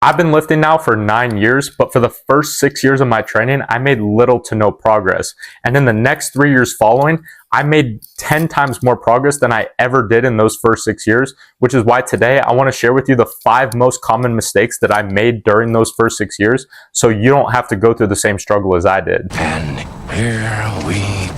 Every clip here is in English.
I've been lifting now for 9 years, but for the first 6 years of my training, I made little to no progress. And in the next 3 years following, I made 10 times more progress than I ever did in those first 6 years, which is why today I want to share with you the 5 most common mistakes that I made during those first 6 years, so you don't have to go through the same struggle as I did. And here we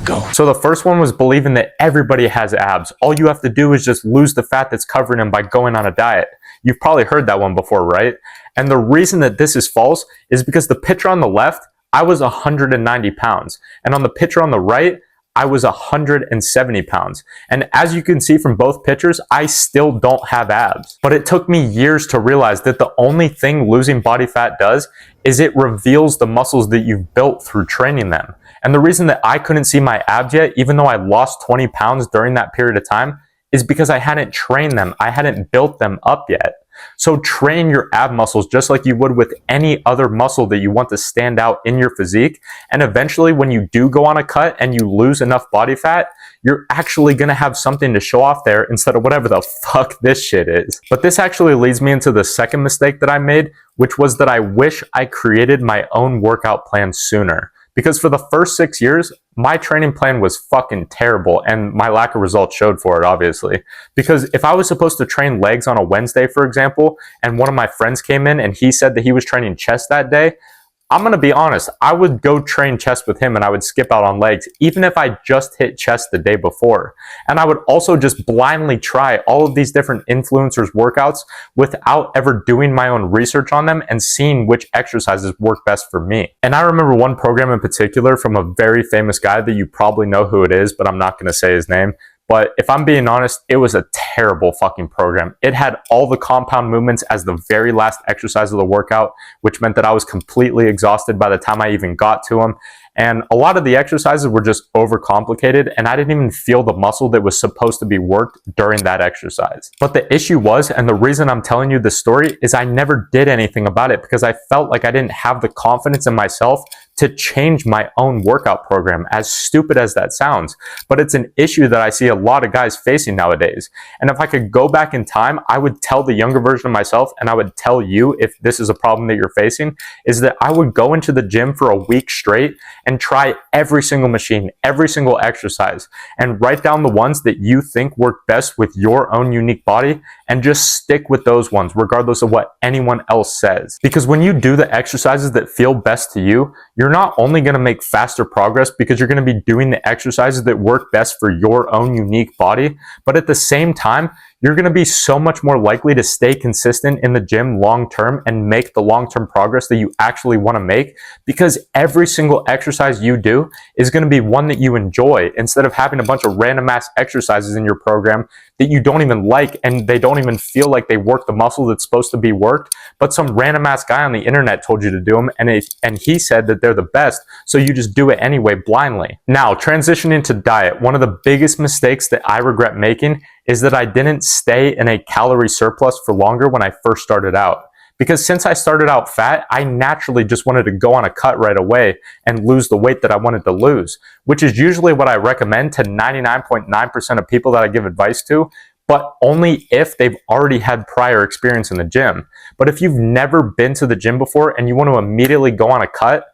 go. So the first one was believing that everybody has abs. All you have to do is just lose the fat that's covering them by going on a diet. You've probably heard that one before, right? And the reason that this is false is because the picture on the left, I was 190 pounds. And on the picture on the right, I was 170 pounds. And as you can see from both pictures, I still don't have abs. But it took me years to realize that the only thing losing body fat does is it reveals the muscles that you've built through training them. And the reason that I couldn't see my abs yet, even though I lost 20 pounds during that period of time, is because I hadn't trained them. I hadn't built them up yet. So train your ab muscles just like you would with any other muscle that you want to stand out in your physique. And eventually when you do go on a cut and you lose enough body fat, you're actually going to have something to show off there instead of whatever the fuck this shit is. But this actually leads me into the second mistake that I made, which was that I wish I created my own workout plan sooner. Because for the first 6 years, my training plan was fucking terrible, and my lack of results showed for it, obviously. Because if I was supposed to train legs on a Wednesday, for example, and one of my friends came in and he said that he was training chest that day, I'm going to be honest, I would go train chest with him and I would skip out on legs, even if I just hit chest the day before. And I would also just blindly try all of these different influencers' workouts without ever doing my own research on them and seeing which exercises work best for me. And I remember one program in particular from a very famous guy that you probably know who it is, but I'm not going to say his name. But if I'm being honest, it was a terrible fucking program. It had all the compound movements as the very last exercise of the workout, which meant that I was completely exhausted by the time I even got to them. And a lot of the exercises were just overcomplicated, and I didn't even feel the muscle that was supposed to be worked during that exercise. But the issue was, and the reason I'm telling you this story, is I never did anything about it because I felt like I didn't have the confidence in myself to change my own workout program, as stupid as that sounds. But it's an issue that I see a lot of guys facing nowadays. And if I could go back in time, I would tell the younger version of myself, and I would tell you, if this is a problem that you're facing, is that I would go into the gym for a week straight and try every single machine, every single exercise, and write down the ones that you think work best with your own unique body, and just stick with those ones regardless of what anyone else says. Because when you do the exercises that feel best to you, you're not only going to make faster progress because you're going to be doing the exercises that work best for your own unique body, but at the same time, you're going to be so much more likely to stay consistent in the gym long term and make the long-term progress that you actually want to make, because every single exercise you do is going to be one that you enjoy, instead of having a bunch of random ass exercises in your program that you don't even like and they don't even feel like they work the muscle that's supposed to be worked, but some random ass guy on the internet told you to do them and he said that they're the best, so you just do it anyway blindly. Now, transitioning to diet, one of the biggest mistakes that I regret making is that I didn't stay in a calorie surplus for longer when I first started out. Because since I started out fat, I naturally just wanted to go on a cut right away and lose the weight that I wanted to lose, which is usually what I recommend to 99.9% of people that I give advice to, but only if they've already had prior experience in the gym. But if you've never been to the gym before and you want to immediately go on a cut,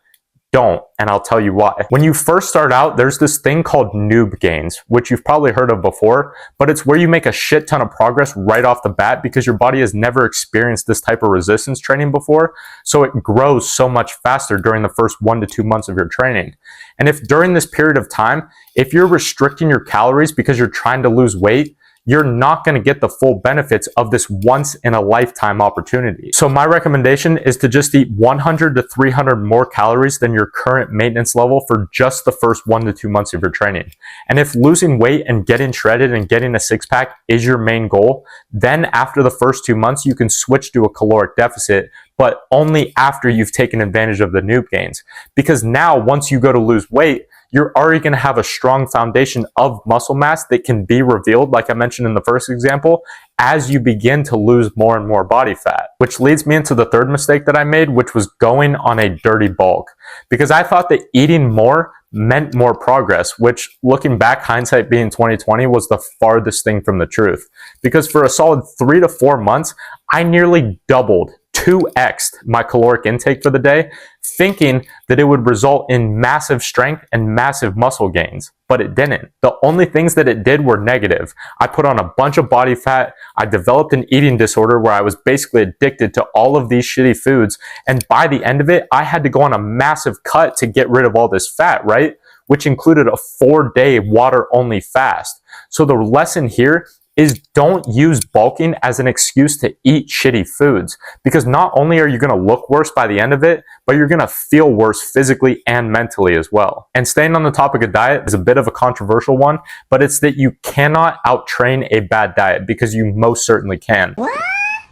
don't, and I'll tell you why. When you first start out, there's this thing called noob gains, which you've probably heard of before, but it's where you make a shit ton of progress right off the bat because your body has never experienced this type of resistance training before, so it grows so much faster during the first 1 to 2 months of your training. And if during this period of time, if you're restricting your calories because you're trying to lose weight, you're not going to get the full benefits of this once in a lifetime opportunity. So my recommendation is to just eat 100 to 300 more calories than your current maintenance level for just the first 1 to 2 months of your training. And if losing weight and getting shredded and getting a six-pack is your main goal, then after the first 2 months, you can switch to a caloric deficit, but only after you've taken advantage of the noob gains. Because now, once you go to lose weight, you're already going to have a strong foundation of muscle mass that can be revealed, like I mentioned in the first example, as you begin to lose more and more body fat. Which leads me into the third mistake that I made, which was going on a dirty bulk. Because I thought that eating more meant more progress, which, looking back, hindsight being 2020, was the farthest thing from the truth. Because for a solid 3 to 4 months, I nearly doubled 2x'd my caloric intake for the day, thinking that it would result in massive strength and massive muscle gains, but it didn't. The only things that it did were negative. I put on a bunch of body fat, I developed an eating disorder where I was basically addicted to all of these shitty foods, and by the end of it, I had to go on a massive cut to get rid of all this fat, right? Which included a 4-day water-only fast. So the lesson here is don't use bulking as an excuse to eat shitty foods, because not only are you going to look worse by the end of it, but you're going to feel worse physically and mentally as well. And staying on the topic of diet is a bit of a controversial one, but it's that you cannot out-train a bad diet, because you most certainly can. What?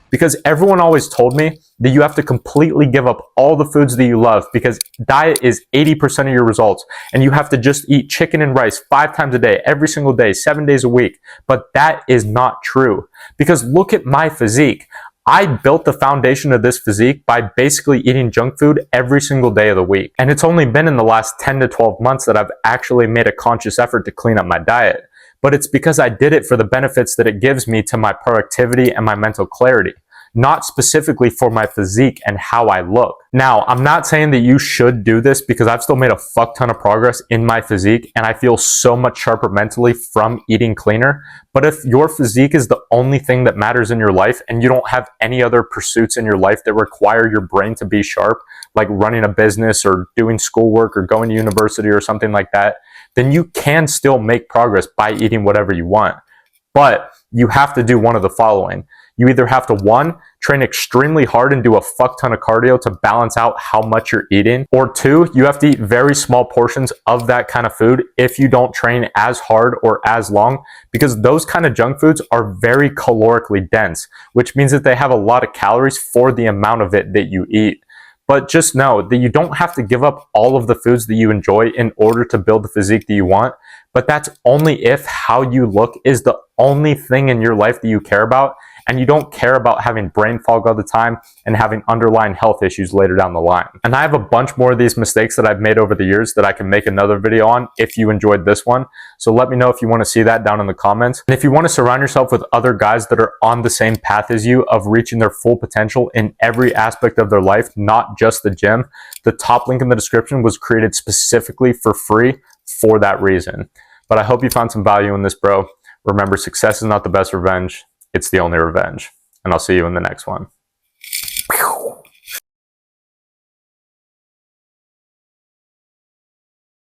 Because everyone always told me that you have to completely give up all the foods that you love, because diet is 80% of your results, and you have to just eat chicken and rice 5 times a day, every single day, 7 days a week. But that is not true, because look at my physique. I built the foundation of this physique by basically eating junk food every single day of the week. And it's only been in the last 10 to 12 months that I've actually made a conscious effort to clean up my diet. But it's because I did it for the benefits that it gives me to my productivity and my mental clarity, not specifically for my physique and how I look. Now, I'm not saying that you should do this, because I've still made a fuck ton of progress in my physique and I feel so much sharper mentally from eating cleaner. But if your physique is the only thing that matters in your life and you don't have any other pursuits in your life that require your brain to be sharp, like running a business or doing schoolwork or going to university or something like that, then you can still make progress by eating whatever you want. But you have to do one of the following. You either have to, 1, train extremely hard and do a fuck ton of cardio to balance out how much you're eating, or 2, you have to eat very small portions of that kind of food if you don't train as hard or as long, because those kind of junk foods are very calorically dense, which means that they have a lot of calories for the amount of it that you eat. But just know that you don't have to give up all of the foods that you enjoy in order to build the physique that you want, but that's only if how you look is the only thing in your life that you care about, and you don't care about having brain fog all the time and having underlying health issues later down the line. And I have a bunch more of these mistakes that I've made over the years that I can make another video on if you enjoyed this one. So let me know if you want to see that down in the comments. And if you want to surround yourself with other guys that are on the same path as you of reaching their full potential in every aspect of their life, not just the gym, the top link in the description was created specifically for free for that reason. But I hope you found some value in this, bro. Remember, success is not the best revenge. It's the only revenge. And I'll see you in the next one.